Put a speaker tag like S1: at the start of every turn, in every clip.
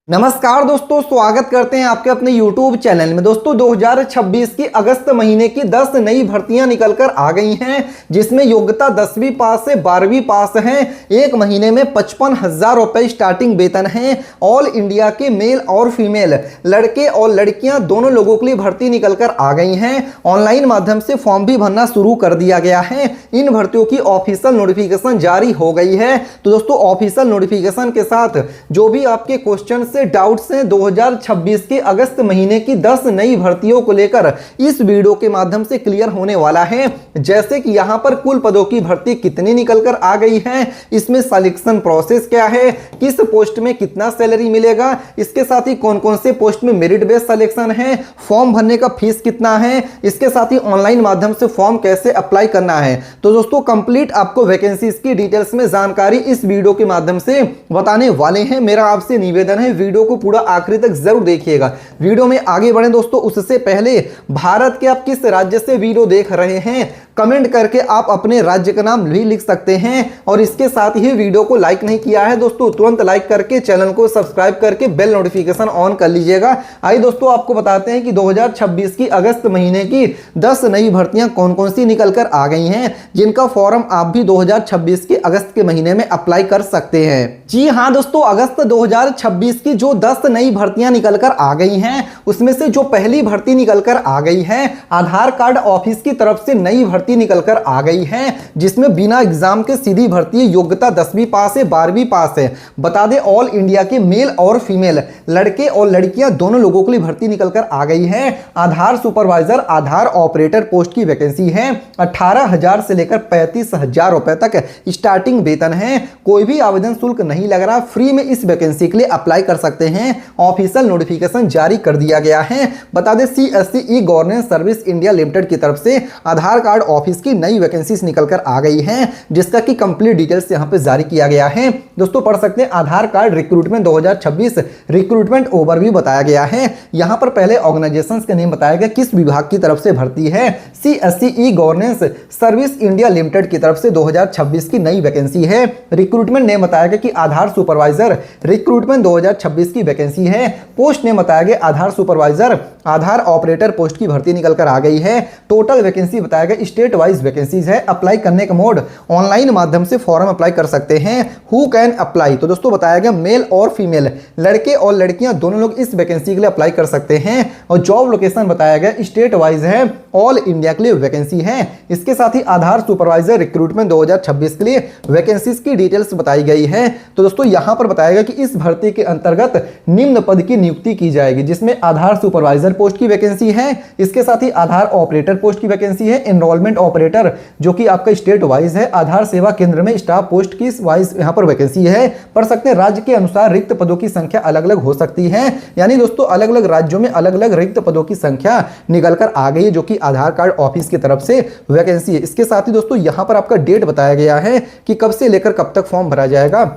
S1: नमस्कार दोस्तों, स्वागत करते हैं आपके अपने YouTube चैनल में। दोस्तों 2026 की अगस्त महीने की 10 नई भर्तियां निकलकर आ गई हैं, जिसमें योग्यता 10वीं पास से 12वीं पास हैं। एक महीने में 55,000 रुपए स्टार्टिंग वेतन है। ऑल इंडिया के मेल और फीमेल, लड़के और लड़कियां दोनों लोगों के लिए भर्ती निकलकर आ गई हैं। ऑनलाइन माध्यम से फॉर्म भी भरना शुरू कर दिया गया है। इन भर्तियों की ऑफिशियल नोटिफिकेशन जारी हो गई है। तो दोस्तों ऑफिशियल नोटिफिकेशन के साथ जो भी आपके क्वेश्चन डाउट्स हैं 2026 के अगस्त महीने की 10 नई भर्तियों को लेकर इस वीडियो के माध्यम से क्लियर होने वाला है। जैसे कि यहां पर कुल पदों की भर्ती कितनी निकलकर आ गई है, इसमें सिलेक्शन प्रोसेस क्या है, किस पोस्ट में कितना सैलरी मिलेगा, इसके साथ ही कौन कौन से पोस्ट में मेरिट बेस्ड सिलेक्शन है, फॉर्म भरने का फीस कितना है, इसके साथ ही ऑनलाइन माध्यम से फॉर्म कैसे अप्लाई करना है। तो दोस्तों कंप्लीट आपको वैकेंसीज की डिटेल्स में जानकारी इस वीडियो के माध्यम से बताने वाले हैं। मेरा आपसे निवेदन है वीडियो को पूरा आखिरी तक जरूर देखिएगा। वीडियो में आगे बढ़ें दोस्तों, उससे पहले भारत के आप किस राज्य से वीडियो देख रहे हैं कमेंट करके आप अपने राज्य का नाम भी लिख सकते हैं। और इसके साथ ही वीडियो को लाइक नहीं किया है दोस्तों, तुरंत लाइक करके चैनल को सब्सक्राइब करके बेल नोटिफिकेशन ऑन कर लीजिएगा। आइए दोस्तों आपको बताते हैं कि 2026 की अगस्त महीने की 10 नई भर्तियां कौन कौन सी निकल कर आ गई हैं, जिनका फॉर्म आप भी 2026 के अगस्त के महीने में अप्लाई कर सकते हैं। जी हाँ दोस्तों, अगस्त 2026 की जो 10 नई भर्तियां निकल कर आ गई हैं, उसमें से जो पहली भर्ती निकल कर आ गई है, आधार कार्ड ऑफिस की तरफ से नई भर्ती निकलकर आ गई है, जिसमें बिना एग्जाम के सीधी भर्ती है। योग्यता 10वीं पास है, 12वीं पास है। बता दें ऑल इंडिया के मेल और फीमेल, लड़के और लड़कियां दोनों लोगों के लिए भर्ती निकलकर आ गई है। आधार सुपरवाइजर, आधार ऑपरेटर पोस्ट की वैकेंसी है। 18,000 से लेकर 35,000 रुपए तक स्टार्टिंग वेतन है। कोई भी आवेदन शुल्क नहीं लग रहा, फ्री में इस वैकेंसी के लिए अप्लाई कर सकते हैं। ऑफिशियल नोटिफिकेशन जारी कर दिया गया है। बता दें CSC e governance service India limited की तरफ से आधार कार्ड ऑफिस की नई वैकेंसीज निकलकर आ गई हैं, जिसका की कंप्लीट डिटेल्स यहां पे जारी किया गया है। दोस्तों पढ़ सकते हैं आधार कार्ड रिक्रूटमेंट 2026 रिक्रूटमेंट ओवरव्यू बताया गया है। यहां पर पहले ऑर्गेनाइजेशंस के नेम बताया गया, किस विभाग की तरफ से भर्ती है। CSC e governance service India limited की तरफ से 2026 की नई वैकेंसी है। रिक्रूटमेंट नेम बताया गया कि आधार सुपरवाइजर रिक्रूटमेंट 2026 की वैकेंसी है। पोस्ट नेम बताया गया आधार सुपरवाइजर, आधार ऑपरेटर पोस्ट की भर्ती निकलकर आ गई है। टोटल वैकेंसी बताया गया स्टेट वाइज वैकेंसीज है। अप्लाई करने का मोड ऑनलाइन माध्यम से फॉर्म अप्लाई कर सकते हैं। हु कैन अप्लाई, तो दोस्तों बताया गया मेल और फीमेल, लड़के और लड़कियां दोनों लोग इस वैकेंसी के लिए अप्लाई कर सकते हैं। और जॉब लोकेशन बताया गया स्टेट वाइज है, ऑल इंडिया के लिए वैकेंसी है। इसके साथ ही आधार सुपरवाइजर रिक्रूटमेंट 2026 के लिए वैकेंसीज की डिटेल्स बताई गई है। तो दोस्तों यहां पर बताया गया कि इस भर्ती के अंतर्गत निम्न पद की नियुक्ति की जाएगी, जिसमें आधार सुपरवाइजर पोस्ट की वैकेंसी है। इसके साथ ही आधार ऑपरेटर पोस्ट की वैकेंसी है। एनरोलमेंट ऑपरेटर जो कि आपका स्टेट वाइज है। आधार सेवा केंद्र में स्टाफ पोस्ट की वाइज यहां पर वैकेंसी है। पढ़ सकते हैं राज्य के अनुसार रिक्त पदों की संख्या अलग अलग हो सकती है। यानी दोस्तों अलग अलग राज्यों में अलग अलग रिक्त पदों की संख्या निकलकर आ गई है, जो कि आधार कार्ड ऑफिस की तरफ से वैकेंसी है। इसके साथ ही दोस्तों यहां पर आपका डेट बताया गया है कि कब से लेकर कब तक फॉर्म भरा जाएगा।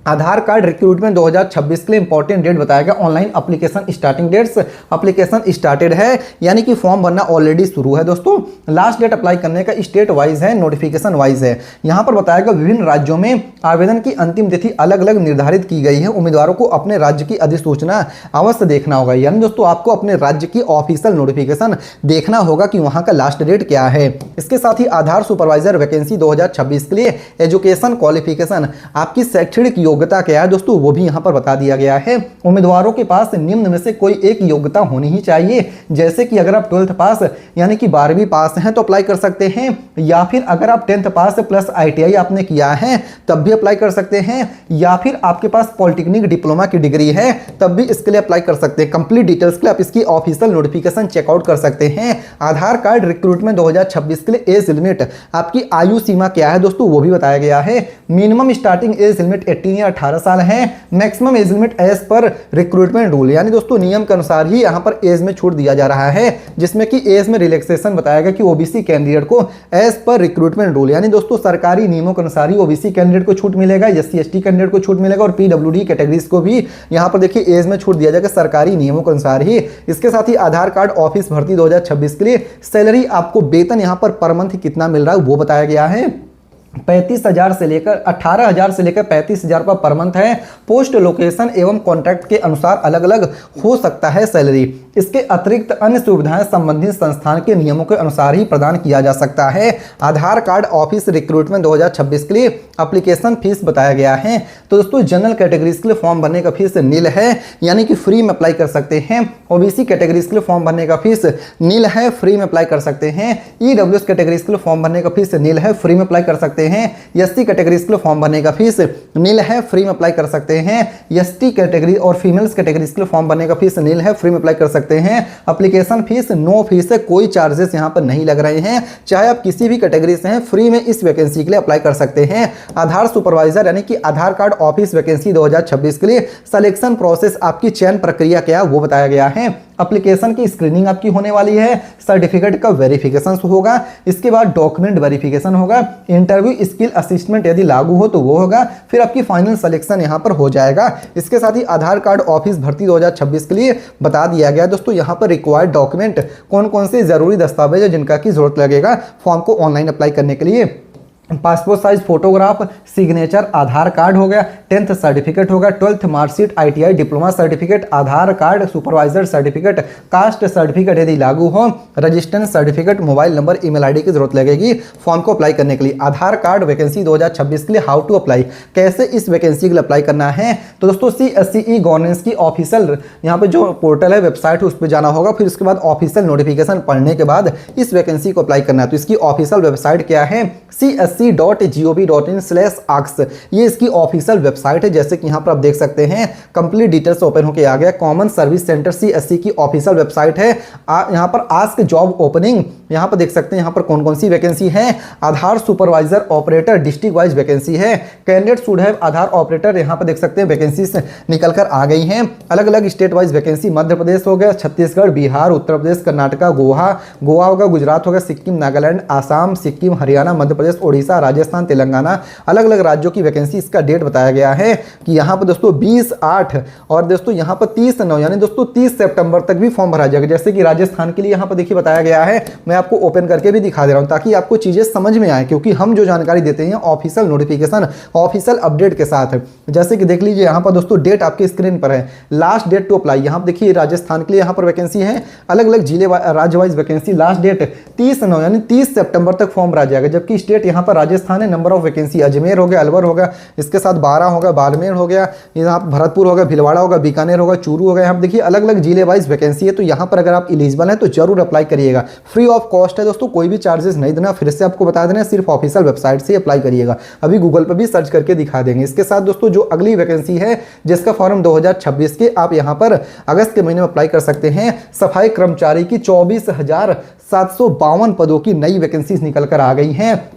S1: आधार कार्ड रिक्रूटमेंट 2026 के लिए इंपॉर्टेंट डेट बताया गया। Online application starting dates, application started है, यानी कि फॉर्म भरना ऑलरेडी शुरू है दोस्तों। लास्ट डेट अप्लाई करने का स्टेट वाइज है, नोटिफिकेशन वाइज है। यहां पर बताया गया विभिन्न राज्यों में आवेदन की अंतिम तिथि अलग अलग निर्धारित की गई है। उम्मीदवारों को अपने राज्य की अधिसूचना अवश्य देखना होगा। यानी दोस्तों आपको अपने राज्य की ऑफिशियल नोटिफिकेशन देखना होगा कि वहां का लास्ट डेट क्या है। इसके साथ ही आधार सुपरवाइजर वैकेंसी 2026 के लिए एजुकेशन क्वालिफिकेशन, आपकी शैक्षणिक योग्यता क्या है दोस्तों, वो भी यहां पर बता दिया गया है। उम्मीदवारों के पास निम्न में से कोई एक योग्यता होनी ही चाहिए। जैसे कि अगर आप 12th पास यानी कि 12वीं पास हैं तो अप्लाई कर सकते हैं, या फिर अगर आप 10th पास प्लस ITI आपने किया है तब भी अप्लाई कर सकते हैं, या फिर आपके पास पॉलिटेक्निक डिप्लोमा की डिग्री है तब भी इसके लिए अप्लाई कर सकते हैं। कंप्लीट डिटेल्स के लिए आप इसकी ऑफिशियल नोटिफिकेशन चेकआउट कर सकते हैं। आधार कार्ड रिक्रूटमेंट 2026 के लिए एज लिमिट, आपकी आयु सीमा क्या है दोस्तों, वो भी बताया गया है। मिनिमम स्टार्टिंग एज लिमिट 18 या 18 साल है। मैक्सिमम एज लिमिट एज पर रिक्रूटमेंट रूल, यानी दोस्तों नियम के अनुसार ही यहां पर एज में छूट दिया जा रहा है, जिसमें कि एज में रिलैक्सेशन बताया गया कि ओबीसी कैंडिडेट को एज पर रिक्रूटमेंट रूल, यानी दोस्तों सरकारी नियमों के अनुसार ही ओबीसी कैंडिडेट को छूट मिलेगा, SC ST कैंडिडेट को छूट मिलेगा, और PWD कैटेगरीज को भी यहां पर देखिए एज में छूट दिया जाएगा सरकारी नियमों के अनुसार ही। इसके साथ ही आधार कार्ड ऑफिस भर्ती 2026 के लिए सैलरी, आपको वेतन यहां पर मंथ कितना मिल रहा है वो बताया गया है। 35,000 से लेकर 18,000 से लेकर 35,000 रुपये पर मंथ है। पोस्ट लोकेशन एवं कॉन्ट्रैक्ट के अनुसार अलग अलग हो सकता है सैलरी। इसके अतिरिक्त अन्य सुविधाएं संबंधित संस्थान के नियमों के अनुसार ही प्रदान किया जा सकता है। आधार कार्ड ऑफिस रिक्रूटमेंट 2026 के लिए एप्लीकेशन फीस बताया गया है। तो दोस्तों जनरल कैटेगरीज के लिए फॉर्म भरने का फीस नील है, यानी कि फ्री में अप्लाई कर सकते हैं। ओबीसी कैटेगरीज के लिए फॉर्म भरने का फीस नील है, फ्री में अप्लाई कर सकते हैं। ईडब्ल्यूएस कैटेगरीज के लिए फॉर्म भरने का फीस नील है, फ्री में अप्लाई कर सकते हैं। एससी कैटेगरीज के लिए फॉर्म भरने का फीस नील है, फ्री में अप्लाई कर सकते हैं। एसटी कैटेगरी और फीमेल्स कैटेगरीज के लिए फॉर्म भरने का फीस नील है, फ्री में अप्लाई कर सकते हैं। एप्लीकेशन फीस नो फीस है, कोई चार्जेस यहां पर नहीं लग रहे हैं। चाहे आप किसी भी कैटेगरी से हैं, फ्री में इस वैकेंसी के लिए अप्लाई कर सकते हैं। आधार सुपरवाइजर यानी कि आधार कार्ड ऑफिस वैकेंसी 2026 के लिए सिलेक्शन प्रोसेस, आपकी चयन प्रक्रिया क्या है वो बताया गया है। एप्लीकेशन की स्क्रीनिंग आपकी होने वाली है, सर्टिफिकेट का वेरिफिकेशन होगा, इसके बाद डॉक्यूमेंट वेरिफिकेशन होगा, इंटरव्यू स्किल असिस्टमेंट यदि लागू हो तो वो होगा, फिर आपकी फाइनल सिलेक्शन यहां पर हो जाएगा। इसके साथ ही आधार कार्ड ऑफिस भर्ती 2026 के लिए बता दिया गया दोस्तों यहां पर रिक्वायर्ड डॉक्यूमेंट कौन कौन से जरूरी दस्तावेज है जिनका की जरूरत लगेगा फॉर्म को ऑनलाइन अप्लाई करने के लिए। Passport size photograph, signature, Aadhaar card हो गया, 10th सर्टिफिकेट होगा, 12th marksheet, ITI diploma certificate, Aadhaar card, supervisor certificate, caste certificate यदि लागू हो, registration certificate, mobile number, email ID की जरूरत लगेगी फॉर्म को अप्लाई करने के लिए। आधार कार्ड वैकेंसी 2026 के लिए हाउ टू अप्लाई, कैसे इस वैकेंसी के लिए अप्लाई करना है। तो दोस्तों CSCE गवर्नेंस की ऑफिशियल यहाँ पे जो पोर्टल है, वेबसाइट है, उस पर जाना होगा। फिर उसके बाद ऑफिशियल नोटिफिकेशन पढ़ने के बाद इस वैकेंसी को अप्लाई करना है। तो इसकी ऑफिशियल वेबसाइट क्या है, csc.gov.in/ask, ये इसकी ऑफिशियल वेबसाइट है। जैसे कि यहाँ पर आप देख सकते हैं कंप्लीट डिटेल्स ओपन होकर आ गया। कॉमन सर्विस सेंटर CSC की ऑफिशियल वेबसाइट है। यहाँ पर आस्क जॉब ओपनिंग, यहाँ पर देख सकते हैं यहाँ पर कौन कौन सी वैकेंसी है। Aadhaar supervisor operator district wise vacancy है। Candidate should have Aadhaar operator, यहाँ पर देख सकते हैं वैकेंसी निकल कर आ गई हैं। अलग अलग state wise vacancy, Madhya Pradesh हो गया, छत्तीसगढ़, बिहार, उत्तर प्रदेश, कर्नाटका, गोवा होगा, गुजरात होगा, सिक्किम, नागालैंड, आसाम, सिक्किम, हरियाणा, मध्य प्रदेश, ओडिशा, राजस्थान, तेलंगाना, अलग अलग राज्यों की वैकेंसी। इसका डेट बताया गया है कि यहाँ पर दोस्तों 20/8 और दोस्तों यहाँ पर 30/9 यानी दोस्तों 30 सितंबर तक भी फॉर्म भरा जाएगा। जैसे कि राजस्थान के लिए यहाँ पर देखिए बताया गया है, मैं आपको ओपन करके भी दिखा दे रहा हूँ ताकि आपको चीजें समझ में आए, क्योंकि हम जो जानकारी देते हैं ऑफिशियल नोटिफिकेशन ऑफिशियल अपडेट के साथ। जैसे कि देख लीजिए यहाँ पर दोस्तों डेट आपके स्क्रीन पर है, लास्ट डेट टू अप्लाई। यहाँ पर देखिए राजस्थान के लिए यहाँ पर वैकेंसी है, अलग अलग जिले राज्य वाइज वैकेंसी। लास्ट डेट 30/9 यानी 30 सितंबर तक फॉर्म भरा जाएगा। जबकि स्टेट यहाँ पर राजस्थान है। नंबर ऑफ वैकेंसी अजमेर हो गया, अलवर हो गया, इसके साथ 12 होगा, बाड़मेर हो गया, यहाँ पर भरतपुर होगा, भिलवाड़ा होगा, बीकानेर होगा, चूरू होगा। यहाँ पर देखिए अलग अलग जिले वाइज वैकेंसी है। तो यहाँ पर अगर आप एलिजिबल हैं तो जरूर अप्लाई करिएगा। फ्री ऑफ कॉस्ट है दोस्तों, कोई भी चार्जेस नहीं देना। फिर से आपको बता देना, सिर्फ ऑफिशियल वेबसाइट से अप्लाई करिएगा। अभी गूगल पर भी सर्च करके दिखा देंगे। इसके साथ दोस्तों जो अगली वैकेंसी है जिसका फॉर्म 2026 के आप यहाँ पर अगस्त के महीने में अप्लाई कर सकते हैं। सफाई कर्मचारी की 24,752 पदों की नई वैकेंसीज निकल कर आ गई हैं।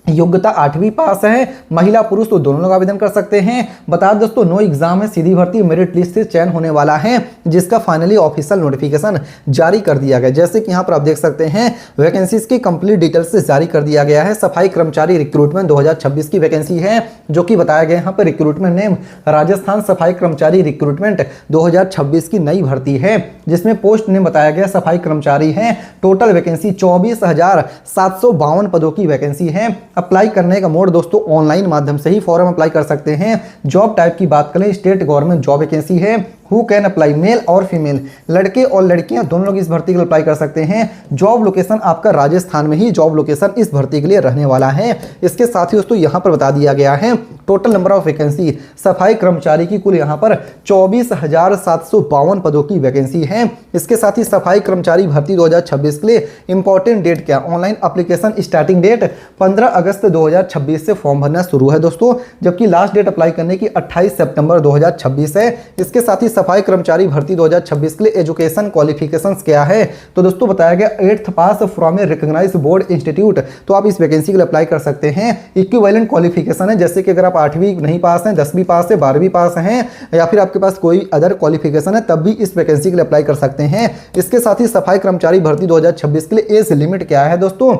S1: योग्यता 8वीं पास है, महिला पुरुष तो दोनों लोग आवेदन कर सकते हैं। बता दोस्तों नो एग्जाम है, सीधी भर्ती, मेरिट लिस्ट से चयन होने वाला है, जिसका फाइनली ऑफिशियल नोटिफिकेशन जारी कर दिया गया। जैसे कि यहाँ पर आप देख सकते हैं वैकेंसीज की कंप्लीट डिटेल्स से जारी कर दिया गया है। सफाई कर्मचारी रिक्रूटमेंट 2026 की वैकेंसी है, जो कि बताया गया यहाँ पर रिक्रूटमेंट नेम राजस्थान सफाई कर्मचारी रिक्रूटमेंट 2026 की नई भर्ती है, जिसमें पोस्ट नेम बताया गया सफाई कर्मचारी है। टोटल वैकेंसी 24,752 पदों की वैकेंसी है। अप्लाई करने का मोड दोस्तों ऑनलाइन माध्यम से ही फॉर्म अप्लाई कर सकते हैं। जॉब टाइप की बात करें, स्टेट गवर्नमेंट जॉब वैकेंसी है। हु कैन अप्लाई, मेल और फीमेल, लड़के और लड़कियां दोनों लोग इस भर्ती के लिए अप्लाई कर सकते हैं। जॉब लोकेशन आपका राजस्थान में ही जॉब लोकेशन इस भर्ती के लिए रहने वाला है। इसके साथ ही दोस्तों यहाँ पर बता दिया गया है टोटल नंबर ऑफ वैकेंसी सफाई कर्मचारी की कुल यहाँ पर 24,752 पदों की वैकेंसी है। इसके साथ ही सफाई कर्मचारी भर्ती 2026 के लिए इंपॉर्टेंट डेट क्या, ऑनलाइन एप्लीकेशन स्टार्टिंग डेट 15 अगस्त 2026 से फॉर्म भरना शुरू है दोस्तों, जबकि लास्ट डेट अप्लाई करने की 28 सितंबर 2026 है। इसके साथ ही सफाई कर्मचारी भर्ती 2026 के लिए एजुकेशन क्वालिफिकेशंस क्या है, तो दोस्तों बताया गया 8th pass from a recognised board institute. तो आप इस वैकेंसी के लिए अप्लाई कर सकते हैं। इक्विवेलेंट क्वालिफिकेशन है, जैसे कि अगर आप 8वीं नहीं पास हैं, 10वीं पास है, 12वीं पास हैं, या फिर आपके पास कोई अदर क्वालिफिकेशन है, तब भी इस वैकेंसी के लिए अप्लाई कर सकते हैं। इसके साथ ही सफाई कर्मचारी भर्ती 2026 के लिए एज लिमिट क्या है दोस्तों,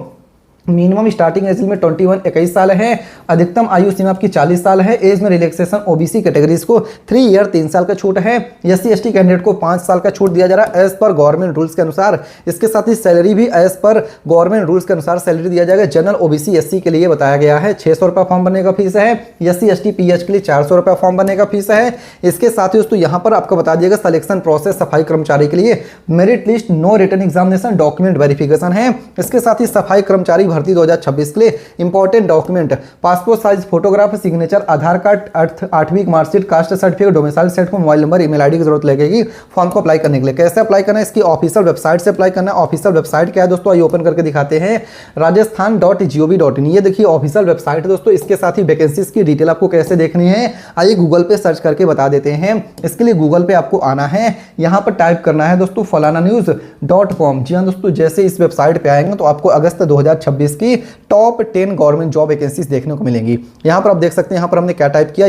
S1: मिनिमम स्टार्टिंग एज में 21 साल है। अधिकतम आयु सीमा आपकी 40 साल है। एज में रिलैक्सेशन ओबीसी कैटेगरीज को 3 ईयर 3 साल का छूट है। एससी एसटी कैंडिडेट को 5 साल का छूट दिया जा रहा है एज पर गवर्नमेंट रूल्स के अनुसार। इसके साथ ही सैलरी भी एज पर गवर्नमेंट रूल्स के अनुसार सैलरी दिया जाएगा। जनरल ओबीसी एससी के लिए बताया गया है 600 रुपये फॉर्म भरने का फीस है। एससी एसटी पीएच के लिए 400 रुपये फॉर्म भरने का फीस है। इसके साथ ही दोस्तों यहाँ पर आपको बता दिएगा सिलेक्शन प्रोसेस सफाई कर्मचारी के लिए merit list, no written examination, document verification है। इसके साथ ही सफाई कर्मचारी भर्ती 2026 के लिए important document passport size photograph, signature, Aadhaar card, 8वीं marksheet, caste certificate, domicile certificate, mobile number, email ID की जरूरत लगेगी फॉर्म को अप्लाई करने के लिए। कैसे अप्लाई करना है, इसकी ऑफिशियल वेबसाइट से अप्लाई करना है। ऑफिशियल वेबसाइट क्या है दोस्तों, आइए ओपन करके दिखाते हैं। rajasthan.gov.in ये देखिए ऑफिशियल वेबसाइट है दोस्तों। इसके साथ ही वैकेंसीज की डिटेल आपको कैसे देखनी है, आइए गूगल पे सर्च करके बता देते हैं। इसके लिए गूगल पे आपको आना है, यहाँ पर टाइप करना है दोस्तों falananews.com। जी हाँ दोस्तों, जैसे इस वेबसाइट पे आएंगे तो आपको अगस्त 2026 की टॉप 10 गवर्नमेंट जॉब वैकेंसीज देखने को मिलेंगी। यहाँ पर आप देख सकते हैं, यहाँ पर हमने क्या टाइप किया,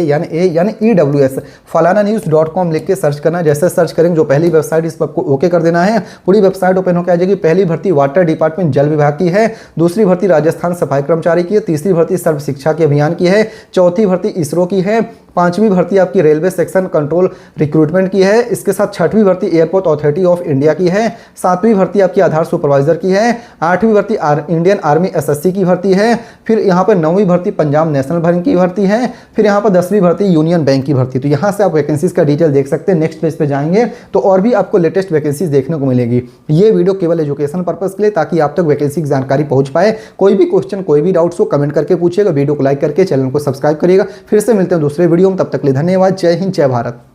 S1: FALANANEWS falananews.com लिख के सर्च करना है। जैसे सर्च करेंगे जो पहली वेबसाइट इस पर आपको ओके कर देना है। पूरी वेबसाइट ओपन होकर आ जाएगी। पहली भर्ती वाटर डिपार्टमेंट जल विभाग की है, दूसरी भर्ती राजस्थान सफाई कर्मचारी की है, तीसरी भर्ती सर्व शिक्षा के अभियान की है, चौथी भर्ती इसरो की है, पांचवी भर्ती आपकी रेलवे सेक्शन कंट्रोल रिक्रूटमेंट की है। इसके साथ छठवीं भर्ती एयरपोर्ट अथॉरिटी ऑफ इंडिया की है, सातवीं भर्ती आपकी आधार सुपरवाइजर की है, आठवीं भर्ती इंडियन आर्मी एसएससी की भर्ती है, फिर यहाँ पर नौवीं भर्ती पंजाब नेशनल बैंक की भर्ती है, फिर यहाँ पर 10वीं भर्ती यूनियन बैंक की भर्ती। तो यहाँ से आप वैकेंसीज का डिटेल देख सकते हैं। नेक्स्ट पेज पे जाएंगे तो और भी आपको लेटेस्ट वैकेंसीज देखने को मिलेगी। ये वीडियो केवल एजुकेशन पर्पज के लिए, ताकि आप तक वैकेंसी की जानकारी पहुंच पाए। कोई भी क्वेश्चन, कोई भी डाउट्स हो कमेंट करके पूछिएगा, वीडियो को लाइक करके चैनल को सब्सक्राइब करिएगा। फिर से मिलते हैं दूसरे वीडियो में, तब तक के लिए धन्यवाद। जय हिंद, जय भारत।